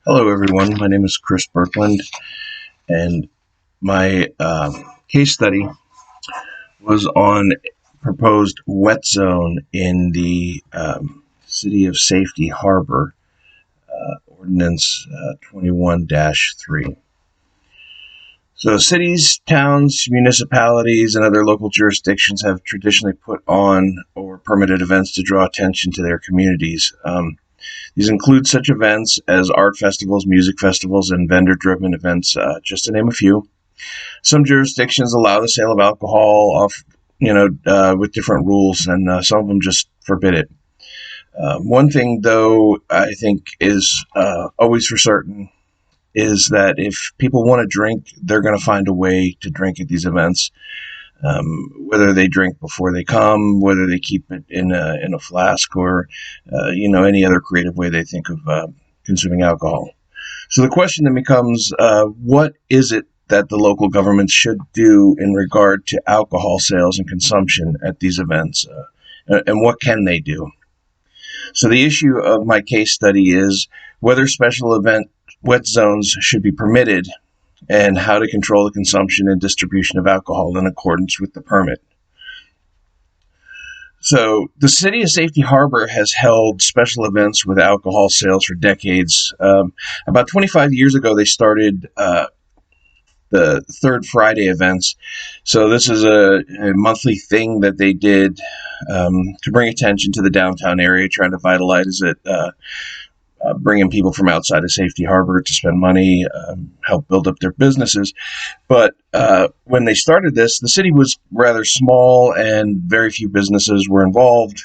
Hello, everyone. My name is Chris Birkland, and my case study was on proposed wet zone in the City of Safety Harbor, Ordinance 21-3. So cities, towns, municipalities, and other local jurisdictions have traditionally put on or permitted events to draw attention to their communities. These include such events as art festivals, music festivals, and vendor-driven events, just to name a few. Some jurisdictions allow the sale of alcohol with different rules, and some of them just forbid it. One thing, though, I think is always for certain is that if people want to drink, they're going to find a way to drink at these events. Whether they drink before they come, whether they keep it in a flask, or any other creative way they think of consuming alcohol. So the question then becomes, what is it that the local governments should do in regard to alcohol sales and consumption at these events, and what can they do? So the issue of my case study is whether special event wet zones should be permitted, and how to control the consumption and distribution of alcohol in accordance with the permit. So the City of Safety Harbor has held special events with alcohol sales for decades. About 25 years ago, they started the Third Friday events. So this is a monthly thing that they did to bring attention to the downtown area, trying to vitalize it, bringing people from outside of Safety Harbor to spend money, help build up their businesses. But when they started this, the city was rather small and very few businesses were involved.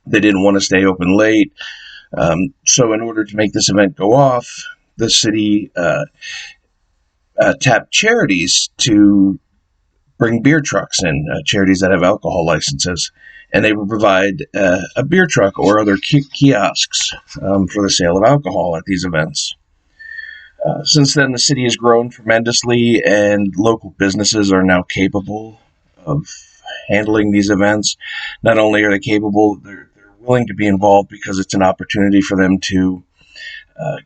They didn't want to stay open late. So in order to make this event go off, the city tapped charities to bring beer trucks in, charities that have alcohol licenses. And they would provide a beer truck or other kiosks for the sale of alcohol at these events. Since then, the city has grown tremendously, and local businesses are now capable of handling these events. Not only are they capable, they're willing to be involved because it's an opportunity for them to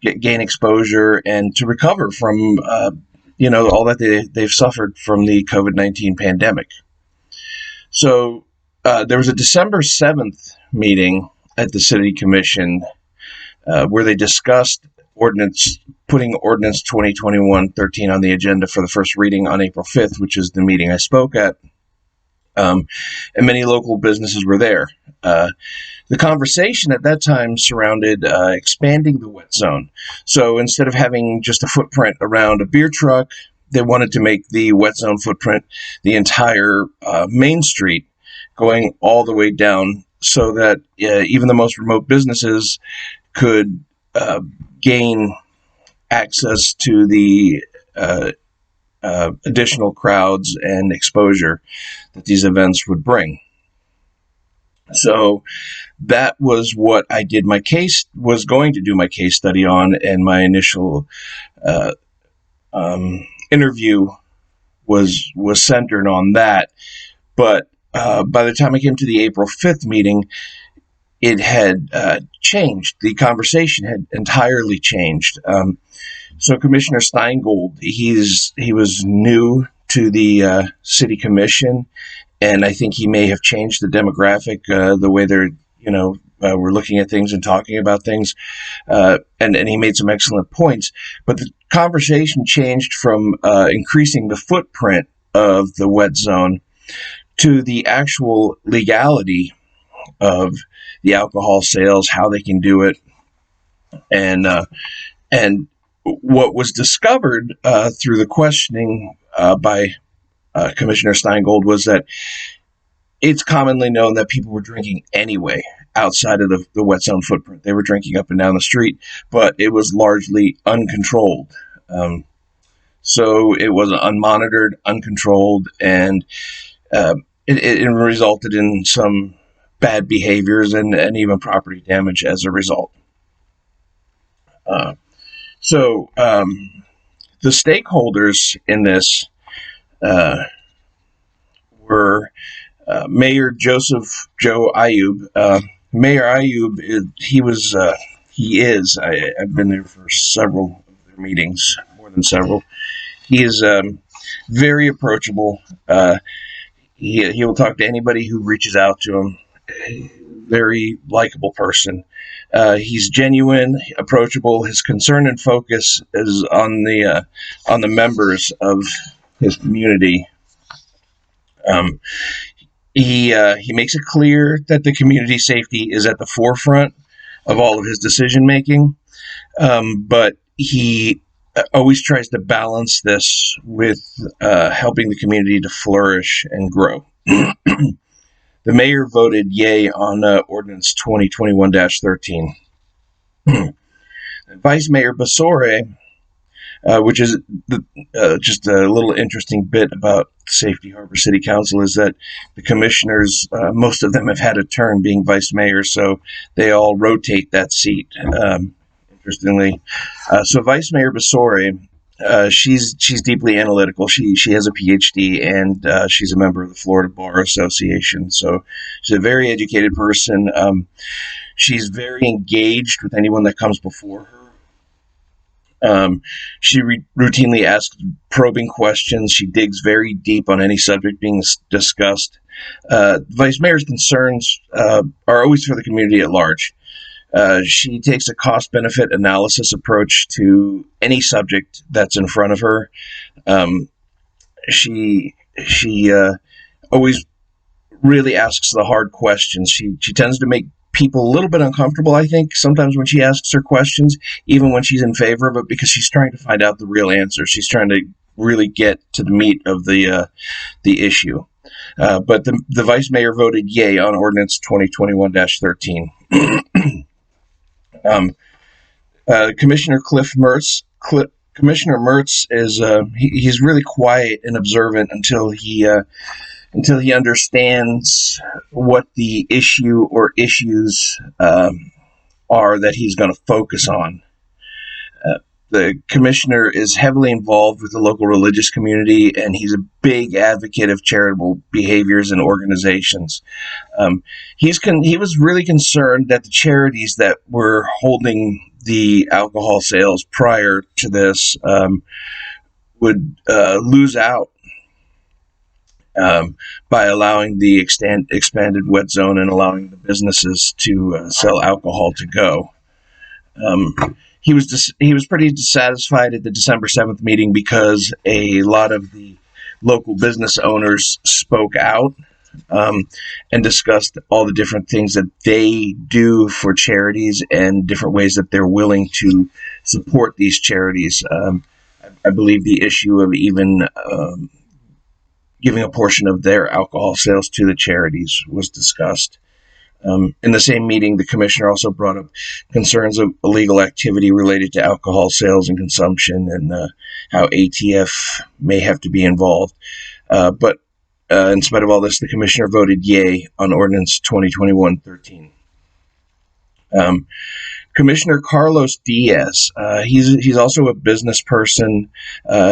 gain exposure and to recover from all that they've suffered from the COVID-19 pandemic. So there was a December 7th meeting at the City Commission where they discussed putting Ordinance 2021-13 on the agenda for the first reading on April 5th, which is the meeting I spoke at. And many local businesses were there. The conversation at that time surrounded expanding the wet zone. So instead of having just a footprint around a beer truck, they wanted to make the wet zone footprint the entire Main Street, going all the way down, so that even the most remote businesses could gain access to the additional crowds and exposure that these events would bring. So that was what I was going to do my case study on, and my initial interview was centered on that. But by the time I came to the April 5th meeting, it had changed. The conversation had entirely changed. So Commissioner Steingold, he was new to the City Commission, and I think he may have changed the demographic, the way they're, we're looking at things and talking about things, and he made some excellent points. But the conversation changed from increasing the footprint of the wet zone to the actual legality of the alcohol sales, how they can do it, and what was discovered through the questioning by Commissioner Steingold was that it's commonly known that people were drinking anyway outside of the wet zone footprint. They were drinking up and down the street, but it was largely uncontrolled. So it was unmonitored, uncontrolled, and it resulted in some bad behaviors and even property damage as a result. So the stakeholders in this were Mayor Joseph Joe Ayub. Mayor Ayub, he he is. I've been there for several of their meetings, more than several. He is very approachable. He will talk to anybody who reaches out to him. Very likable person. He's genuine, approachable. His concern and focus is on the members of his community. He makes it clear that the community safety is at the forefront of all of his decision making, but he always tries to balance this with helping the community to flourish and grow. The mayor voted yay on Ordinance 2021-13. Vice Mayor Basore, which is just a little interesting bit about Safety Harbor City Council, is that the commissioners, most of them have had a turn being vice mayor, so they all rotate that seat, interestingly. So Vice Mayor Basore, she's deeply analytical. She has a PhD, and she's a member of the Florida Bar Association. So she's a very educated person. She's very engaged with anyone that comes before her. She routinely asks probing questions. She digs very deep on any subject being discussed. Vice Mayor's concerns are always for the community at large. She takes a cost-benefit analysis approach to any subject that's in front of her. She always really asks the hard questions. She tends to make people a little bit uncomfortable, I think, sometimes when she asks her questions, even when she's in favor of it, because she's trying to find out the real answer. She's trying to really get to the meat of the issue. But the vice mayor voted yay on Ordinance 2021-13. Commissioner Commissioner Mertz is he's really quiet and observant until he understands what the issue or issues are that he's going to focus on. The commissioner is heavily involved with the local religious community, and he's a big advocate of charitable behaviors and organizations. He was really concerned that the charities that were holding the alcohol sales prior to this would lose out by allowing the expanded wet zone and allowing the businesses to sell alcohol to go. He was pretty dissatisfied at the December 7th meeting because a lot of the local business owners spoke out and discussed all the different things that they do for charities and different ways that they're willing to support these charities. I believe the issue of even giving a portion of their alcohol sales to the charities was discussed. In the same meeting, the commissioner also brought up concerns of illegal activity related to alcohol sales and consumption, and how ATF may have to be involved. But in spite of all this, the commissioner voted yay on Ordinance 2021-13. Commissioner Carlos Diaz, he's also a business person.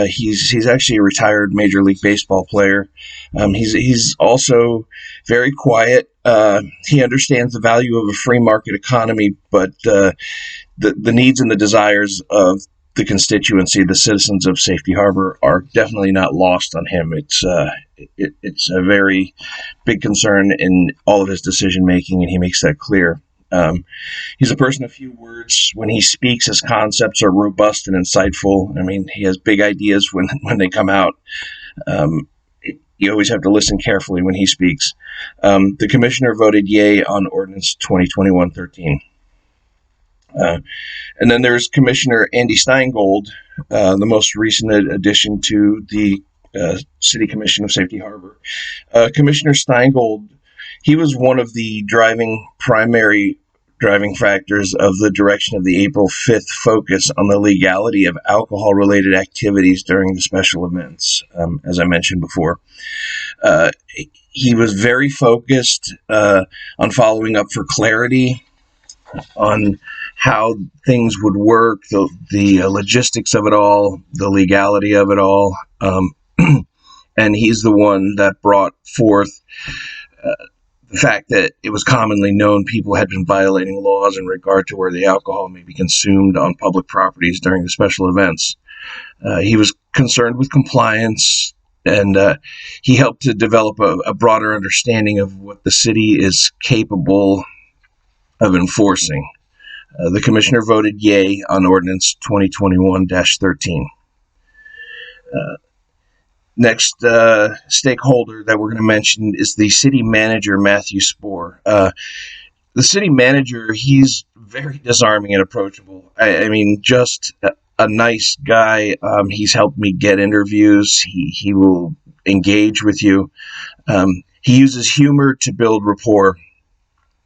He's actually a retired Major League Baseball player. He's also very quiet. He understands the value of a free market economy, but the needs and the desires of the constituency, the citizens of Safety Harbor, are definitely not lost on him. It's a very big concern in all of his decision making, and he makes that clear. He's a person of few words. When he speaks, his concepts are robust and insightful. I mean, he has big ideas when they come out. You always have to listen carefully when he speaks. The commissioner voted yay on Ordinance 2021-13. And then there's Commissioner Andy Steingold, the most recent addition to the City Commission of Safety Harbor. Commissioner Steingold, he was one of the primary driving factors of the direction of the April 5th focus on the legality of alcohol-related activities during the special events, as I mentioned before. He was very focused on following up for clarity on how things would work, the logistics of it all, the legality of it all. And he's the one that brought forth the fact that it was commonly known people had been violating laws in regard to where the alcohol may be consumed on public properties during the special events. He was concerned with compliance, and he helped to develop a broader understanding of what the city is capable of enforcing. The commissioner voted yay on Ordinance 2021-13. Next stakeholder that we're going to mention is the city manager, Matthew Spohr. The city manager, he's very disarming and approachable. I mean, just a nice guy. He's helped me get interviews. He will engage with you. He uses humor to build rapport.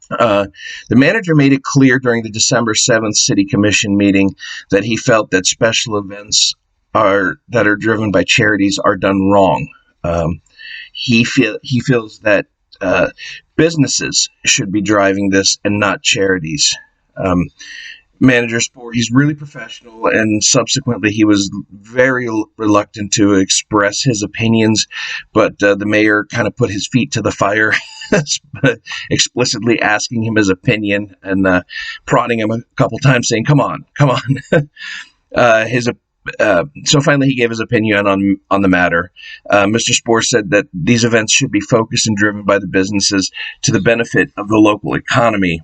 The manager made it clear during the December 7th City Commission meeting that he felt that special events that are driven by charities are done wrong. He feels that businesses should be driving this and not charities. Manager Spohr, he's really professional, and subsequently he was very reluctant to express his opinions, but the mayor kind of put his feet to the fire, explicitly asking him his opinion and prodding him a couple times, saying, come on. So finally he gave his opinion on the matter. Mr. Spohr said that these events should be focused and driven by the businesses to the benefit of the local economy.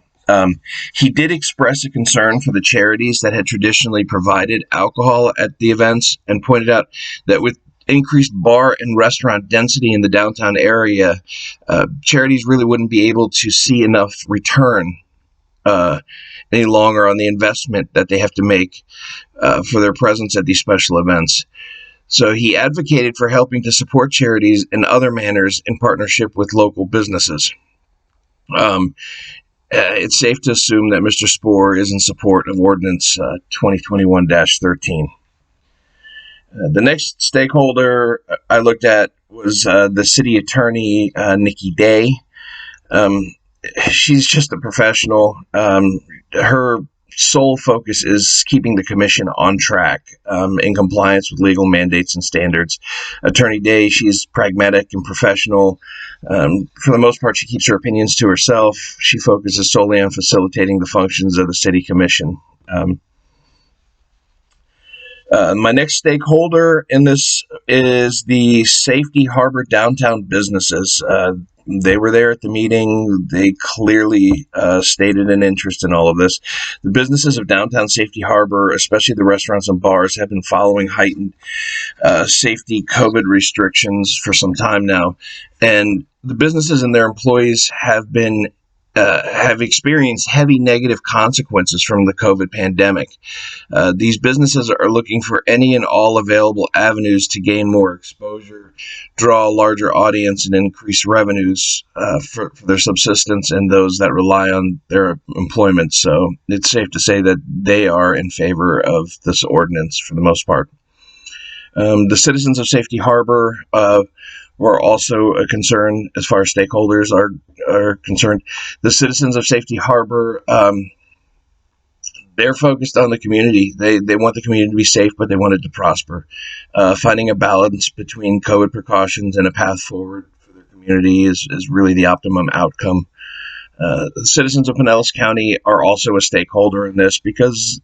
He did express a concern for the charities that had traditionally provided alcohol at the events, and pointed out that with increased bar and restaurant density in the downtown area, charities really wouldn't be able to see enough return any longer on the investment that they have to make for their presence at these special events. So he advocated for helping to support charities in other manners in partnership with local businesses. It's safe to assume that Mr. Spohr is in support of Ordinance 2021-13. The next stakeholder I looked at was the city attorney, Nikki Day. She's just a professional. Her sole focus is keeping the commission on track in compliance with legal mandates and standards. Attorney Day, she's pragmatic and professional. For the most part, she keeps her opinions to herself. She focuses solely on facilitating the functions of the city commission. My next stakeholder in this is the Safety Harbor downtown businesses. They were there at the meeting. They clearly stated an interest in all of this. The businesses of downtown Safety Harbor, especially the restaurants and bars, have been following heightened safety COVID restrictions for some time now. And the businesses and their employees have experienced heavy negative consequences from the COVID pandemic. These businesses are looking for any and all available avenues to gain more exposure, draw a larger audience, and increase revenues for their subsistence and those that rely on their employment. So it's safe to say that they are in favor of this ordinance for the most part. The citizens of Safety Harbor were also a concern as far as stakeholders are concerned. The citizens of Safety Harbor, they're focused on the community. They want the community to be safe, but they want it to prosper. Finding a balance between COVID precautions and a path forward for their community is really the optimum outcome. The citizens of Pinellas County are also a stakeholder in this because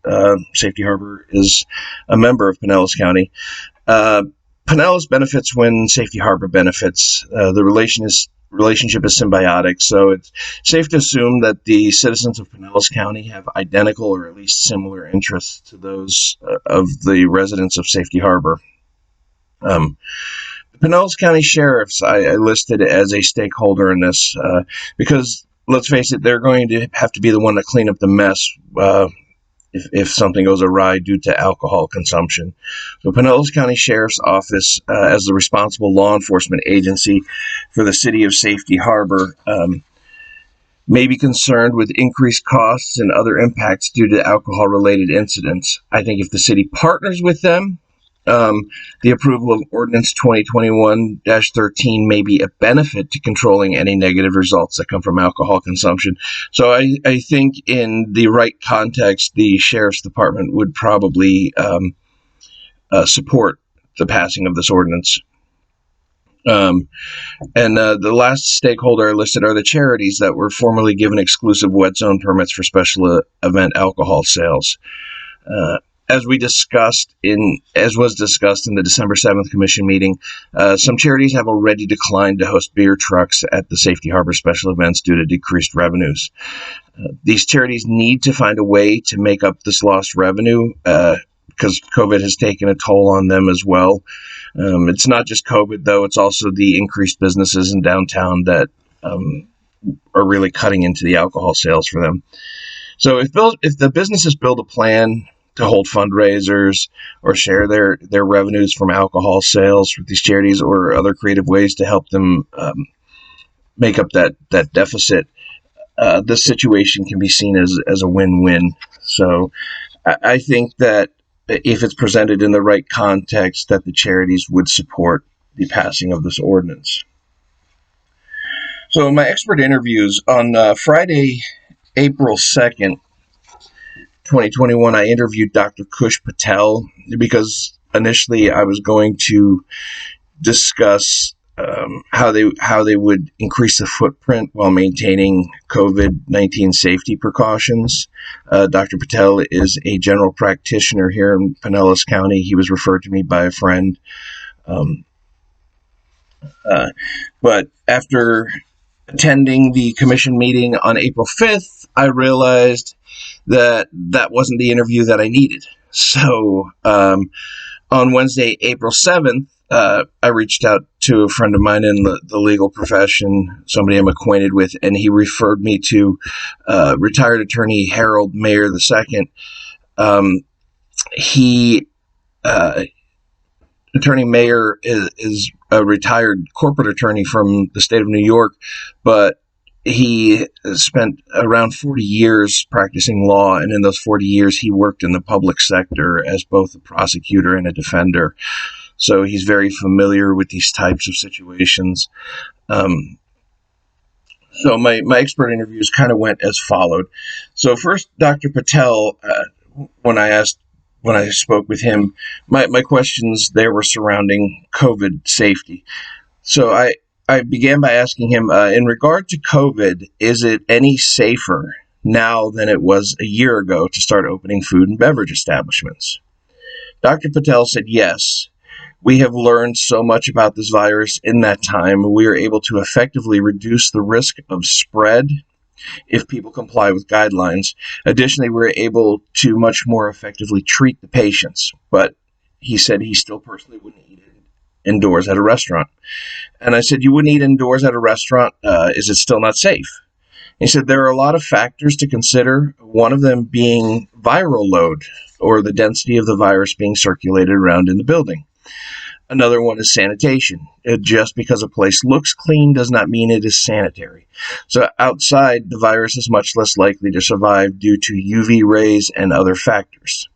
Safety Harbor is a member of Pinellas County. Pinellas benefits when Safety Harbor benefits. The relationship is symbiotic, so it's safe to assume that the citizens of Pinellas County have identical or at least similar interests to those of the residents of Safety Harbor. The Pinellas County Sheriffs I listed as a stakeholder in this because, let's face it, they're going to have to be the one to clean up the mess if something goes awry due to alcohol consumption. So Pinellas County Sheriff's Office, as the responsible law enforcement agency for the city of Safety Harbor, may be concerned with increased costs and other impacts due to alcohol-related incidents. I think if the city partners with them, the approval of Ordinance 2021-13 may be a benefit to controlling any negative results that come from alcohol consumption. So I think in the right context, the Sheriff's Department would probably support the passing of this ordinance. Um, and the last stakeholder I listed are the charities that were formerly given exclusive wet zone permits for special event alcohol sales. Uh, as was discussed in the December 7th Commission meeting, some charities have already declined to host beer trucks at the Safety Harbor special events due to decreased revenues. These charities need to find a way to make up this lost revenue because COVID has taken a toll on them as well. It's not just COVID, though. It's also the increased businesses in downtown that are really cutting into the alcohol sales for them. So if the businesses build a plan to hold fundraisers or share their revenues from alcohol sales with these charities or other creative ways to help them make up that deficit, this situation can be seen as a win-win. So I think that if it's presented in the right context, that the charities would support the passing of this ordinance. So my expert interviews on Friday, April 2nd, 2021, I interviewed Dr. Kush Patel because initially I was going to discuss how they would increase the footprint while maintaining COVID-19 safety precautions. Dr. Patel is a general practitioner here in Pinellas County. He was referred to me by a friend. But after attending the commission meeting on April 5th, I realized that wasn't the interview that I needed. So on Wednesday, April 7th, I reached out to a friend of mine in the legal profession, somebody I'm acquainted with, and he referred me to retired attorney Harold Mayer II. Attorney Mayer is a retired corporate attorney from the state of New York, but he spent around 40 years practicing law, and in those 40 years, he worked in the public sector as both a prosecutor and a defender. So he's very familiar with these types of situations. So my expert interviews kind of went as followed. So first, Dr. Patel, when I spoke with him, my questions there were surrounding COVID safety. So I began by asking him, in regard to COVID, is it any safer now than it was a year ago to start opening food and beverage establishments? Dr. Patel said yes. We have learned so much about this virus in that time. We are able to effectively reduce the risk of spread if people comply with guidelines. Additionally, we're able to much more effectively treat the patients. But he said he still personally wouldn't eat indoors at a restaurant. And I said, you wouldn't eat indoors at a restaurant? Is it still not safe? He said, there are a lot of factors to consider, one of them being viral load, or the density of the virus being circulated around in the building. Another one is sanitation. Just because a place looks clean does not mean it is sanitary. So outside, the virus is much less likely to survive due to UV rays and other factors.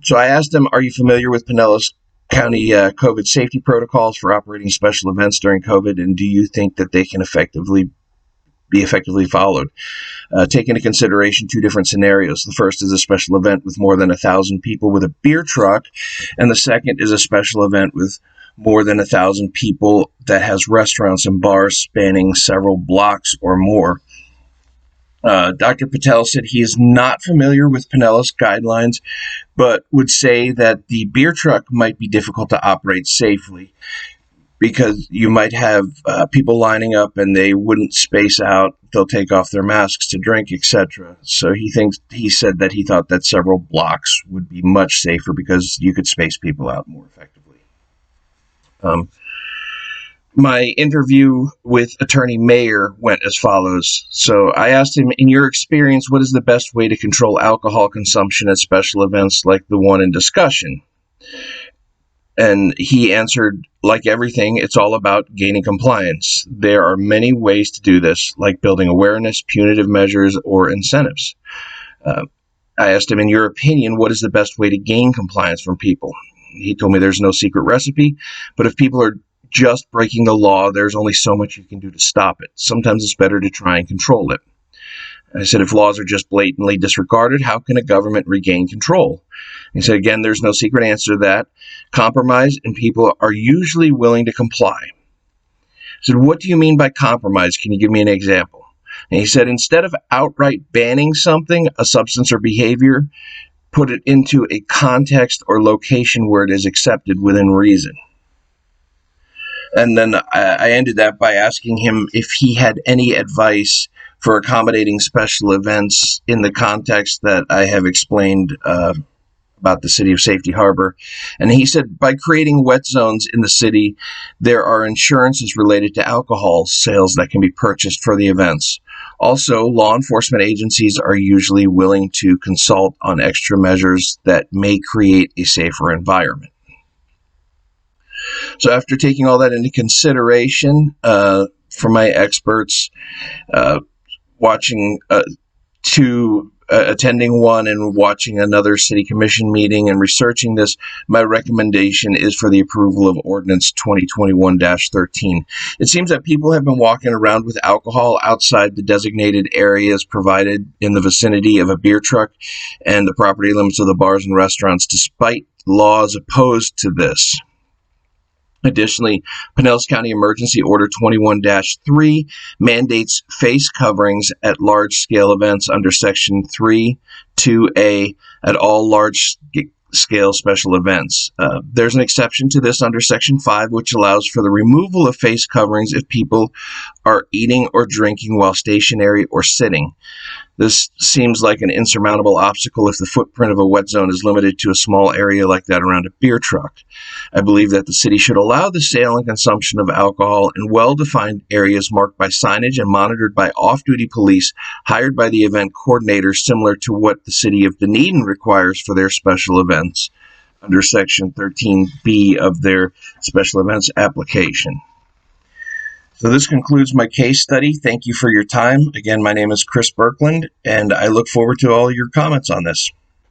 So I asked him, are you familiar with Pinellas County COVID safety protocols for operating special events during COVID, and do you think that they can be effectively followed? Take into consideration two different scenarios. The first is a special event with more than 1,000 people with a beer truck, and the second is a special event with more than 1,000 people that has restaurants and bars spanning several blocks or more. Dr. Patel said he is not familiar with Pinellas guidelines, but would say that the beer truck might be difficult to operate safely because you might have people lining up and they wouldn't space out. They'll take off their masks to drink, etc. So he said that he thought that several blocks would be much safer because you could space people out more effectively. My interview with Attorney Mayer went as follows. So I asked him, in your experience, what is the best way to control alcohol consumption at special events like the one in discussion? And he answered, like everything, it's all about gaining compliance. There are many ways to do this, like building awareness, punitive measures, or incentives. I asked him, in your opinion, what is the best way to gain compliance from people? He told me there's no secret recipe, but if people are just breaking the law, there's only so much you can do to stop it. Sometimes it's better to try and control it. I said, if laws are just blatantly disregarded, how can a government regain control? He said, again, there's no secret answer to that. Compromise, and people are usually willing to comply. I said, what do you mean by compromise? Can you give me an example? And he said, instead of outright banning something, a substance or behavior, put it into a context or location where it is accepted within reason. And then I ended that by asking him if he had any advice for accommodating special events in the context that I have explained about the city of Safety Harbor. And he said, by creating wet zones in the city, there are insurances related to alcohol sales that can be purchased for the events. Also, law enforcement agencies are usually willing to consult on extra measures that may create a safer environment. So after taking all that into consideration from my experts, attending one and watching another city commission meeting and researching this, my recommendation is for the approval of Ordinance 2021-13. It seems that people have been walking around with alcohol outside the designated areas provided in the vicinity of a beer truck and the property limits of the bars and restaurants, despite laws opposed to this. Additionally, Pinellas County Emergency Order 21-3 mandates face coverings at large-scale events under Section 3(2)A at all large-scale special events. There's an exception to this under Section 5, which allows for the removal of face coverings if people are eating or drinking while stationary or sitting. This seems like an insurmountable obstacle if the footprint of a wet zone is limited to a small area like that around a beer truck. I believe that the city should allow the sale and consumption of alcohol in well-defined areas marked by signage and monitored by off-duty police hired by the event coordinators, similar to what the city of Dunedin requires for their special events under Section 13B of their special events application. So this concludes my case study. Thank you for your time. Again, my name is Chris Birkland, and I look forward to all your comments on this.